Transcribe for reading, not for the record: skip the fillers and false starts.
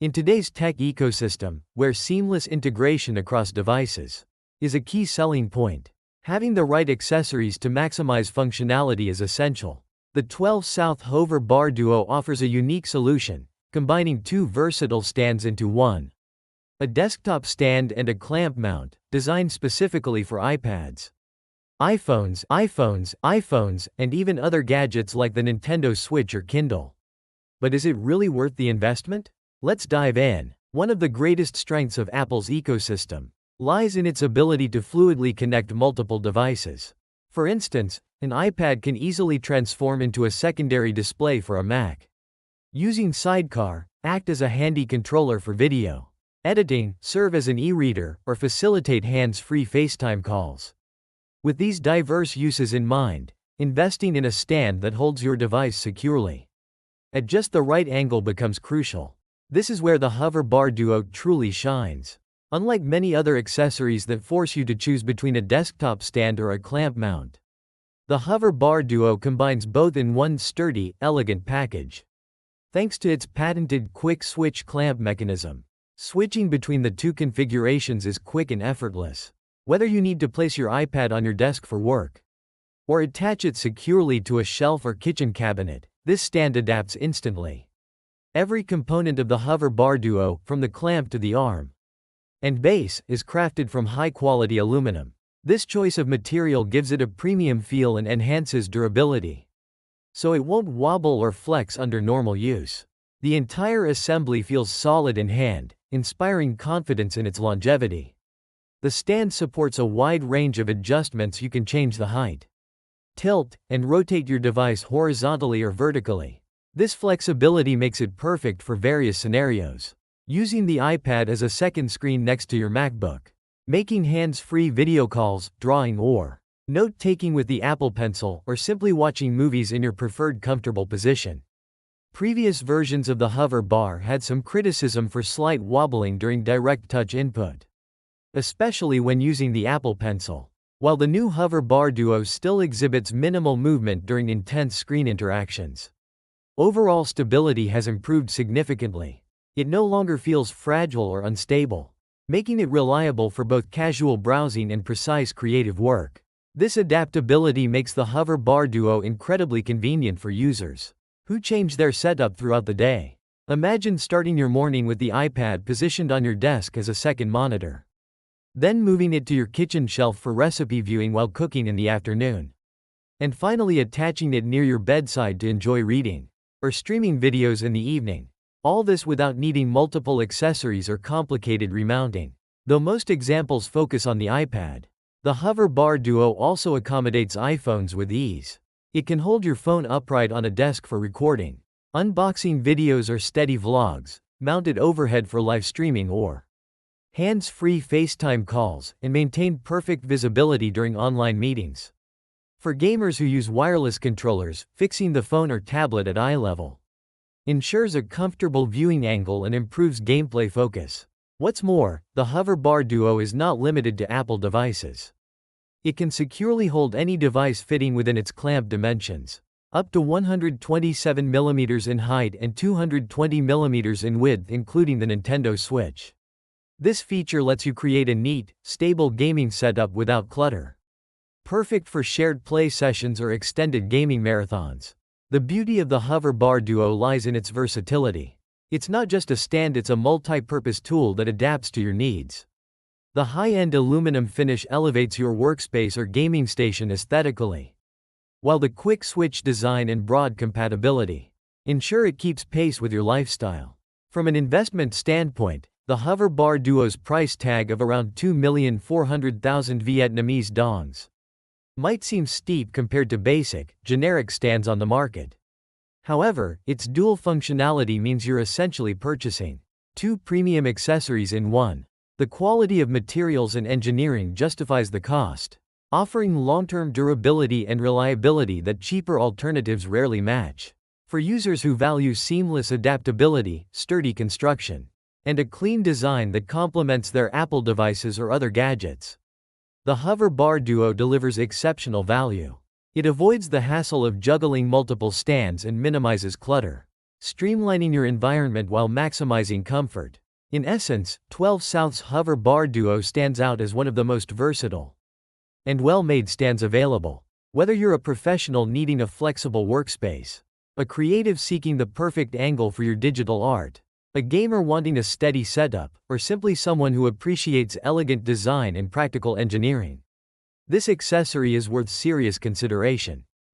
In today's tech ecosystem, where seamless integration across devices is a key selling point, having the right accessories to maximize functionality is essential. The 12 South HoverBar Duo offers a unique solution, combining two versatile stands into one. A desktop stand and a clamp mount, designed specifically for iPads, iPhones, and even other gadgets like the Nintendo Switch or Kindle. But is it really worth the investment? Let's dive in. One of the greatest strengths of Apple's ecosystem lies in its ability to fluidly connect multiple devices. For instance, an iPad can easily transform into a secondary display for a Mac. Using Sidecar, act as a handy controller for video editing, serve as an e-reader, or facilitate hands-free FaceTime calls. With these diverse uses in mind, investing in a stand that holds your device securely at just the right angle becomes crucial. This is where the HoverBar Duo truly shines. Unlike many other accessories that force you to choose between a desktop stand or a clamp mount, the HoverBar Duo combines both in one sturdy, elegant package. Thanks to its patented quick switch clamp mechanism, switching between the two configurations is quick and effortless. Whether you need to place your iPad on your desk for work or attach it securely to a shelf or kitchen cabinet, this stand adapts instantly. Every component of the HoverBar Duo, from the clamp to the arm and base, is crafted from high-quality aluminum. This choice of material gives it a premium feel and enhances durability, so it won't wobble or flex under normal use. The entire assembly feels solid in hand, inspiring confidence in its longevity. The stand supports a wide range of adjustments. You can change the height, tilt, and rotate your device horizontally or vertically. This flexibility makes it perfect for various scenarios. Using the iPad as a second screen next to your MacBook, making hands-free video calls, drawing or note-taking with the Apple Pencil, or simply watching movies in your preferred comfortable position. Previous versions of the HoverBar had some criticism for slight wobbling during direct touch input, especially when using the Apple Pencil, while the new HoverBar Duo still exhibits minimal movement during intense screen interactions. Overall stability has improved significantly. It no longer feels fragile or unstable, making it reliable for both casual browsing and precise creative work. This adaptability makes the HoverBar Duo incredibly convenient for users who change their setup throughout the day. Imagine starting your morning with the iPad positioned on your desk as a second monitor, then moving it to your kitchen shelf for recipe viewing while cooking in the afternoon, and finally attaching it near your bedside to enjoy reading or streaming videos in the evening. All this without needing multiple accessories or complicated remounting. Though most examples focus on the iPad, the HoverBar Duo also accommodates iPhones with ease. It can hold your phone upright on a desk for recording, unboxing videos or steady vlogs, mount it overhead for live streaming or hands-free FaceTime calls, and maintain perfect visibility during online meetings. For gamers who use wireless controllers, fixing the phone or tablet at eye level ensures a comfortable viewing angle and improves gameplay focus. What's more, the HoverBar Duo is not limited to Apple devices. It can securely hold any device fitting within its clamp dimensions, up to 127 mm in height and 220 mm in width, including the Nintendo Switch. This feature lets you create a neat, stable gaming setup without clutter. Perfect for shared play sessions or extended gaming marathons. The beauty of the HoverBar Duo lies in its versatility. It's not just a stand, it's a multi-purpose tool that adapts to your needs. The high-end aluminum finish elevates your workspace or gaming station aesthetically, while the quick switch design and broad compatibility ensure it keeps pace with your lifestyle. From an investment standpoint, the HoverBar Duo's price tag of around 2,400,000 Vietnamese dongs might seem steep compared to basic, generic stands on the market. However, its dual functionality means you're essentially purchasing two premium accessories in one. The quality of materials and engineering justifies the cost, offering long-term durability and reliability that cheaper alternatives rarely match. For users who value seamless adaptability, sturdy construction, and a clean design that complements their Apple devices or other gadgets, the HoverBar Duo delivers exceptional value. It avoids the hassle of juggling multiple stands and minimizes clutter. streamlining your environment while maximizing comfort. In essence, 12 South's HoverBar Duo stands out as one of the most versatile and well-made stands available. Whether you're a professional needing a flexible workspace, a creative seeking the perfect angle for your digital art, a gamer wanting a steady setup, or simply someone who appreciates elegant design and practical engineering, this accessory is worth serious consideration.